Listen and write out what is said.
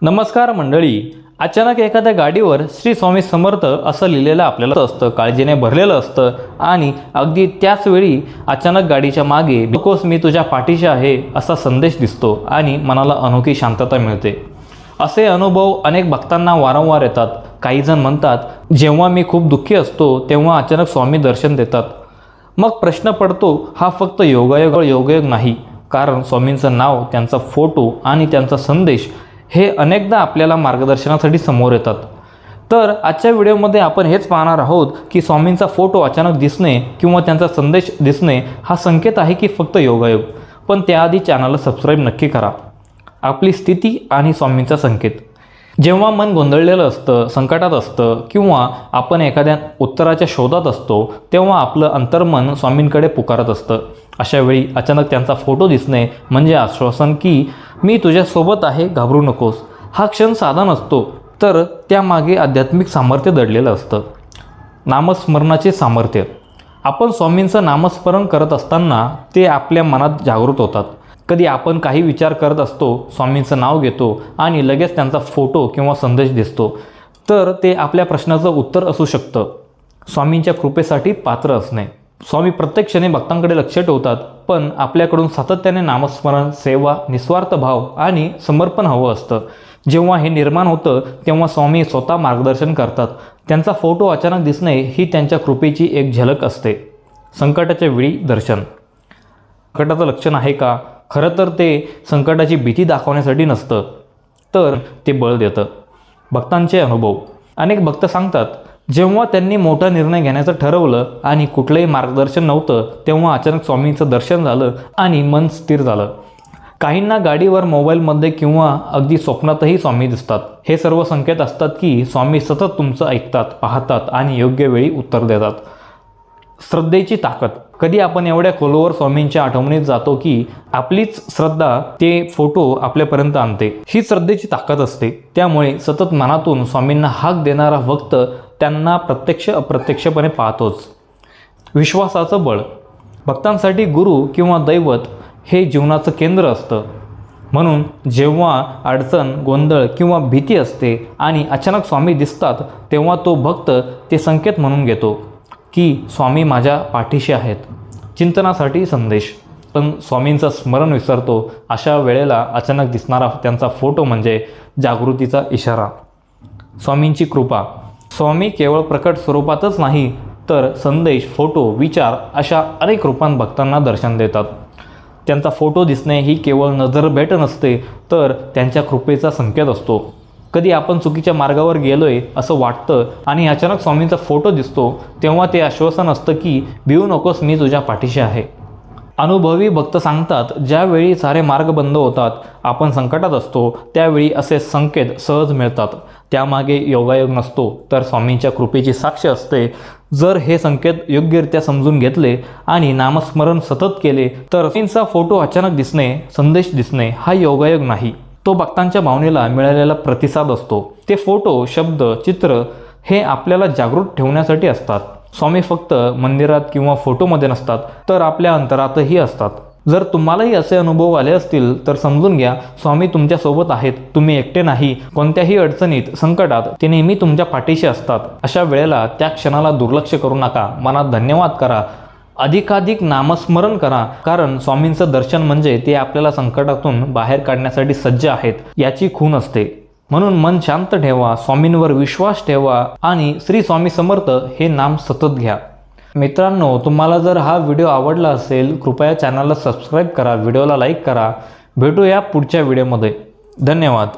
नमस्कार मंडळी। अचानक एखाद्या गाडीवर श्री स्वामी समर्थ असं लिहिलेलं आपल्याला असतं, काळजीने भरलेलं असतं आणि अगदी त्याच वेळी अचानक गाडीच्या मागे नकोस मी तुझ्या पाठीशी आहे असा संदेश दिसतो आणि मनाला अनोखी शांतता मिळते। असे अनुभव अनेक भक्तांना वारंवार येतात। काही जण म्हणतात जेव्हा मी खूप दुःखी असतो तेव्हा अचानक स्वामी दर्शन देतात। मग प्रश्न पडतो हा फक्त योगायोग नाही, कारण स्वामींचं नाव, त्यांचा फोटो आणि त्यांचा संदेश हे अनेकदा आपल्याला मार्गदर्शनासाठी समोर येतात। तर आजच्या व्हिडिओमध्ये आपण हेच पाहणार आहोत की स्वामींचा फोटो अचानक दिसणे किंवा त्यांचा संदेश दिसणे हा संकेत आहे की फक्त योगायोग। पण त्याआधी चॅनलला सबस्क्राईब नक्की करा। आपली स्थिती आणि स्वामींचा संकेत। जेव्हा मन गोंधळलेलं असतं, संकटात असतं किंवा आपण एखाद्या उत्तराच्या शोधात असतो तेव्हा आपलं अंतर्मन स्वामींकडे पुकारत असतं। अशा वेळी अचानक त्यांचा फोटो दिसणे म्हणजे आश्वासन की मी तुझ्यासोबत आहे, घाबरू नकोस। हा क्षण साधा नसतो, तर त्यामागे आध्यात्मिक सामर्थ्य दडलेलं असतं। नामस्मरणाचे सामर्थ्य। आपण स्वामींचं नामस्मरण करत असताना ते आपल्या मनात जागृत होतात। कधी आपण काही विचार करत असतो, स्वामींचं नाव घेतो आणि लगेच त्यांचा फोटो किंवा संदेश दिसतो, तर ते आपल्या प्रश्नाचं उत्तर असू शकतं। स्वामींच्या कृपेसाठी पात्र असणे। स्वामी प्रत्येक क्षणी भक्तांकडे लक्ष ठेवतात, पण आपल्याकडून सातत्याने नामस्मरण, सेवा, निस्वार्थ भाव आणि समर्पण हवं असतं। जेव्हा हे निर्माण होतं तेव्हा स्वामी स्वतः मार्गदर्शन करतात। त्यांचा फोटो अचानक दिसणे ही त्यांच्या कृपेची एक झलक असते। संकटाच्या वेळी दर्शन। संकटाचं लक्षण आहे का? खरं तर ते संकटाची भीती दाखवण्यासाठी नसतं, तर ते बळ देतं। भक्तांचे अनुभव। अनेक भक्त सांगतात जेव्हा त्यांनी मोठा निर्णय घेण्याचं ठरवलं आणि कुठलंही मार्गदर्शन नव्हतं तेव्हा अचानक स्वामींचं दर्शन झालं आणि मन स्थिर झालं। काहींना गाडीवर, मोबाईलमध्ये किंवा अगदी स्वप्नातही स्वामी दिसतात। हे सर्व संकेत असतात की स्वामी सतत तुमचं ऐकतात, पाहतात आणि योग्य वेळी उत्तर देतात। श्रद्धेची ताकद। कधी आपण एवढ्या खोलवर स्वामींच्या आठवणीत जातो की आपलीच श्रद्धा ते फोटो आपल्यापर्यंत आणते। ही श्रद्धेची ताकद असते। त्यामुळे सतत मनातून स्वामींना हाक देणारा भक्त त्यांना प्रत्यक्ष अप्रत्यक्षपणे पाहतोच। विश्वासाचं बळ। भक्तांसाठी गुरु किंवा दैवत हे जीवनाचं केंद्र असतं। म्हणून जेव्हा अडचण, गोंधळ किंवा भीती असते आणि अचानक स्वामी दिसतात तेव्हा तो भक्त ते संकेत म्हणून घेतो की स्वामी माझ्या पाठीशी आहेत। चिंतनासाठी संदेश। पण स्वामींचं स्मरण विसरतो, अशा वेळेला अचानक दिसणारा त्यांचा फोटो म्हणजे जागृतीचा इशारा। स्वामींची कृपा। स्वामी केवळ प्रकट स्वरूपातच नाही, तर संदेश, फोटो, विचार अशा अनेक रूपांत भक्तांना दर्शन देतात। त्यांचा फोटो दिसणे ही केवळ नजरभेट नसते, तर त्यांच्या कृपेचा संकेत असतो। कधी आपण चुकीच्या मार्गावर गेलोय असं वाटतं आणि अचानक स्वामींचा फोटो दिसतो तेव्हा ते आश्वासन असतं की भिवू नकोस, मी तुझ्या पाठीशी आहे। अनुभवी भक्त सांगतात ज्यावेळी सारे मार्ग बंद होतात, आपण संकटात असतो, त्यावेळी असे संकेत सहज मिळतात। त्यामागे योगायोग नसतो, तर स्वामींच्या कृपेची साक्ष असते। जर हे संकेत योग्यरित्या समजून घेतले आणि नामस्मरण सतत केले तर स्वामींचा फोटो अचानक दिसणे, संदेश दिसणे हा योगायोग नाही, तो भक्तांच्या भावनेला मिळालेला प्रतिसाद असतो। ते फोटो, शब्द, चित्र हे आपल्याला जागृत ठेवण्यासाठी असतात। स्वामी फक्त मंदिरात किंवा फोटोमध्ये नसतात, तर आपल्या अंतरातही असतात। जर तुम्हालाही असे अनुभव आले असतील तर समजून घ्या स्वामी तुमच्यासोबत आहेत, तुम्ही एकटे नाही। कोणत्याही अडचणीत, संकटात ते नेहमी तुमच्या पाठीशी असतात। अशा वेळेला त्या क्षणाला दुर्लक्ष करू नका, मनात धन्यवाद करा, अधिकाधिक नामस्मरण करा, कारण स्वामींचं दर्शन म्हणजे ते आपल्याला संकटातून बाहेर काढण्यासाठी सज्ज आहेत याची खूण असते। म्हणून मन शांत ठेवा, स्वामींवर विश्वास ठेवा आणि श्री स्वामी समर्थ हे नाम सतत घ्या। मित्रांनो, तुम्हाला जर हा व्हिडिओ आवडला असेल कृपया चॅनलला सबस्क्राईब करा, व्हिडिओला लाईक करा। भेटूया पुढच्या व्हिडिओमध्ये। धन्यवाद।